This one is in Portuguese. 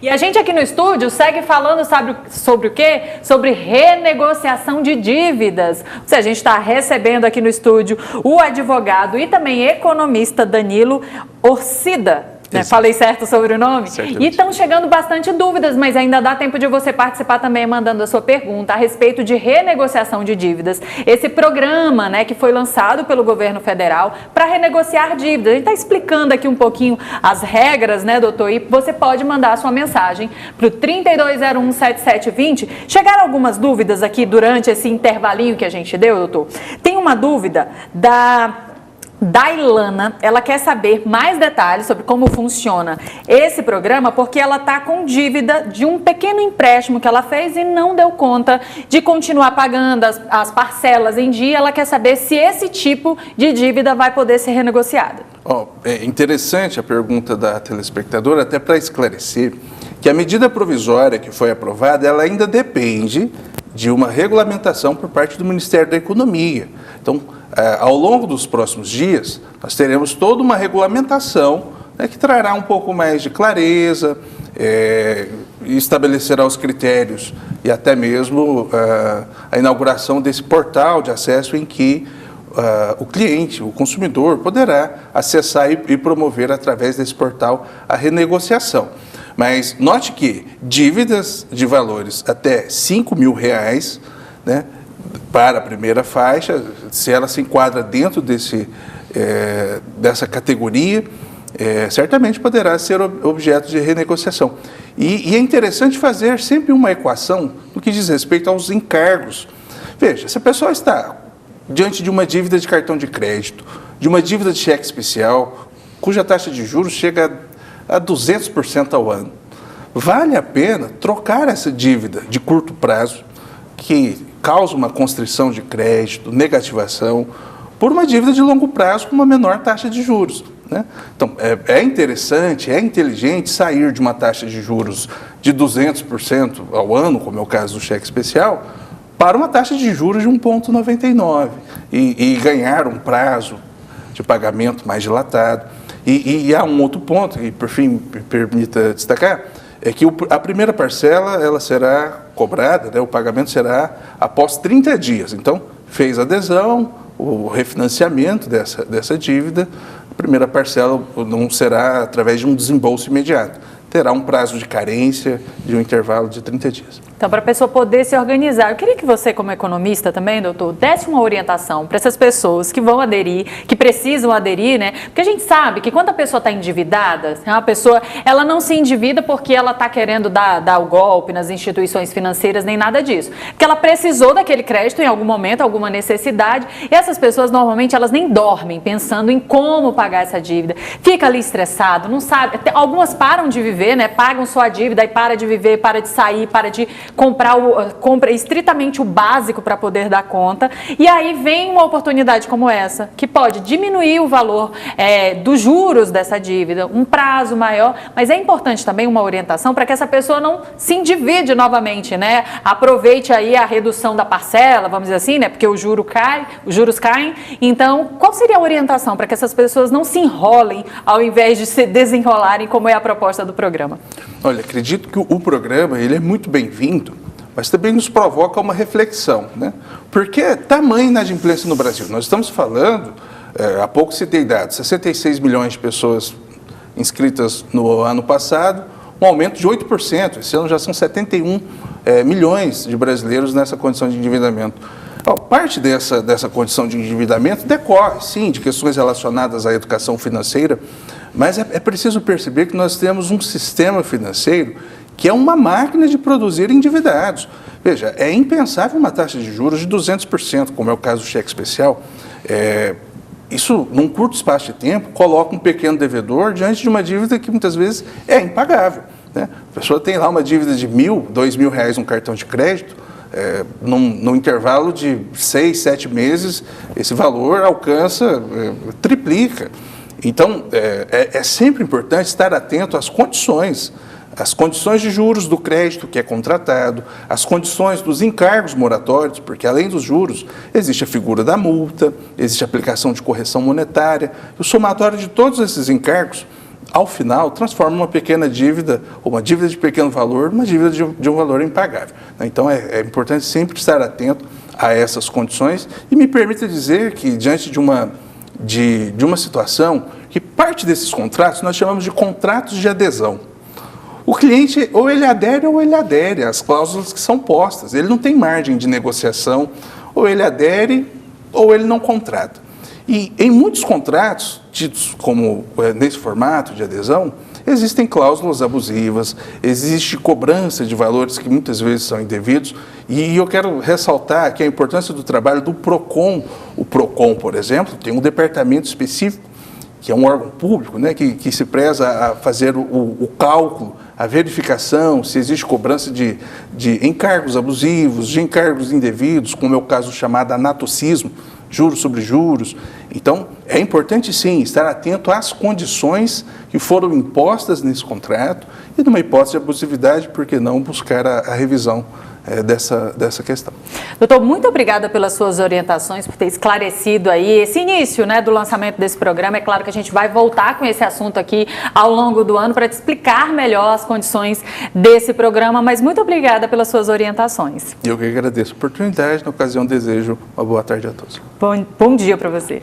E a gente aqui no estúdio segue falando sobre o quê? Sobre renegociação de dívidas. A gente está recebendo aqui no estúdio o advogado e também economista Danilo Orcida. Falei certo sobre o nome? Certamente. E estão chegando bastante dúvidas, mas ainda dá tempo de você participar também mandando a sua pergunta a respeito de renegociação de dívidas. Esse programa, que foi lançado pelo governo federal para renegociar dívidas. A gente está explicando aqui um pouquinho as regras, doutor? E você pode mandar a sua mensagem para o 32017720. Chegaram algumas dúvidas aqui durante esse intervalinho que a gente deu, doutor? Tem uma dúvida da Ilana, ela quer saber mais detalhes sobre como funciona esse programa, porque ela está com dívida de um pequeno empréstimo que ela fez e não deu conta de continuar pagando as parcelas em dia. Ela quer saber se esse tipo de dívida vai poder ser renegociada. É interessante a pergunta da telespectadora, até para esclarecer que a medida provisória que foi aprovada, ela ainda depende de uma regulamentação por parte do Ministério da Economia. Então, ao longo dos próximos dias, nós teremos toda uma regulamentação que trará um pouco mais de clareza, e estabelecerá os critérios e até mesmo a inauguração desse portal de acesso em que o cliente, o consumidor, poderá acessar e promover através desse portal a renegociação. Mas note que dívidas de valores até R$5 mil, para a primeira faixa, se ela se enquadra dentro dessa categoria, certamente poderá ser objeto de renegociação. E é interessante fazer sempre uma equação no que diz respeito aos encargos. Veja, se a pessoa está diante de uma dívida de cartão de crédito, de uma dívida de cheque especial, cuja taxa de juros chega a 200% ao ano, vale a pena trocar essa dívida de curto prazo, que causa uma constrição de crédito, negativação, por uma dívida de longo prazo com uma menor taxa de juros. Então, é interessante, é inteligente sair de uma taxa de juros de 200% ao ano, como é o caso do cheque especial, para uma taxa de juros de 1,99 e ganhar um prazo de pagamento mais dilatado. E há um outro ponto, e por fim, me permita destacar, é que a primeira parcela ela será cobrada, o pagamento será após 30 dias. Então, fez adesão, o refinanciamento dessa dívida, a primeira parcela não será através de um desembolso imediato. Terá um prazo de carência de um intervalo de 30 dias. Então, para a pessoa poder se organizar, eu queria que você, como economista também, doutor, desse uma orientação para essas pessoas que vão aderir, que precisam aderir, Porque a gente sabe que quando a pessoa está endividada, a pessoa, ela não se endivida porque ela está querendo dar o golpe nas instituições financeiras, nem nada disso. Porque ela precisou daquele crédito em algum momento, alguma necessidade, e essas pessoas, normalmente, elas nem dormem pensando em como pagar essa dívida. Fica ali estressado, não sabe. Algumas param de viver, pagam sua dívida e para de viver, para de sair, para de compra estritamente o básico para poder dar conta. E aí vem uma oportunidade como essa, que pode diminuir o valor dos juros dessa dívida, um prazo maior, mas é importante também uma orientação para que essa pessoa não se endivide novamente, Aproveite aí a redução da parcela, vamos dizer assim, porque os juros caem. Então, qual seria a orientação para que essas pessoas não se enrolem ao invés de se desenrolarem, como é a proposta do programa? Olha, acredito que o programa ele é muito bem-vindo, mas também nos provoca uma reflexão, Porque tamanha inadimplência no Brasil. Nós estamos falando, há pouco citei dados, 66 milhões de pessoas inscritas no ano passado, um aumento de 8%. Esse ano já são 71 milhões de brasileiros nessa condição de endividamento. Parte dessa condição de endividamento decorre, sim, de questões relacionadas à educação financeira, mas é preciso perceber que nós temos um sistema financeiro que é uma máquina de produzir endividados. Veja, é impensável uma taxa de juros de 200%, como é o caso do cheque especial. Isso, num curto espaço de tempo, coloca um pequeno devedor diante de uma dívida que muitas vezes é impagável. A pessoa tem lá uma dívida de R$1.000, R$2.000 no cartão de crédito, num intervalo de 6, 7 meses, esse valor alcança, triplica. Então, é sempre importante estar atento às condições de juros do crédito que é contratado, as condições dos encargos moratórios, porque além dos juros, existe a figura da multa, existe a aplicação de correção monetária. O somatório de todos esses encargos ao final, transforma uma pequena dívida, ou uma dívida de pequeno valor, numa dívida de um valor impagável. Então, é importante sempre estar atento a essas condições e me permita dizer que, diante de uma situação, que parte desses contratos nós chamamos de contratos de adesão. O cliente, ou ele adere às cláusulas que são postas, ele não tem margem de negociação, ou ele adere ou ele não contrata. E em muitos contratos, tidos como nesse formato de adesão, existem cláusulas abusivas, existe cobrança de valores que muitas vezes são indevidos, e eu quero ressaltar aqui a importância do trabalho do PROCON. O PROCON, por exemplo, tem um departamento específico, que é um órgão público, né, que se preza a fazer o cálculo, a verificação, se existe cobrança de encargos abusivos, de encargos indevidos, como é o caso chamado anatocismo, juros sobre juros. Então, é importante, sim, estar atento às condições que foram impostas nesse contrato e, numa hipótese de abusividade, por que não buscar a revisão dessa questão. Doutor, muito obrigada pelas suas orientações, por ter esclarecido aí esse início, né, do lançamento desse programa. É claro que a gente vai voltar com esse assunto aqui ao longo do ano para te explicar melhor as condições desse programa, mas muito obrigada pelas suas orientações. Eu que agradeço a oportunidade. Na ocasião, desejo uma boa tarde a todos. Bom dia para você.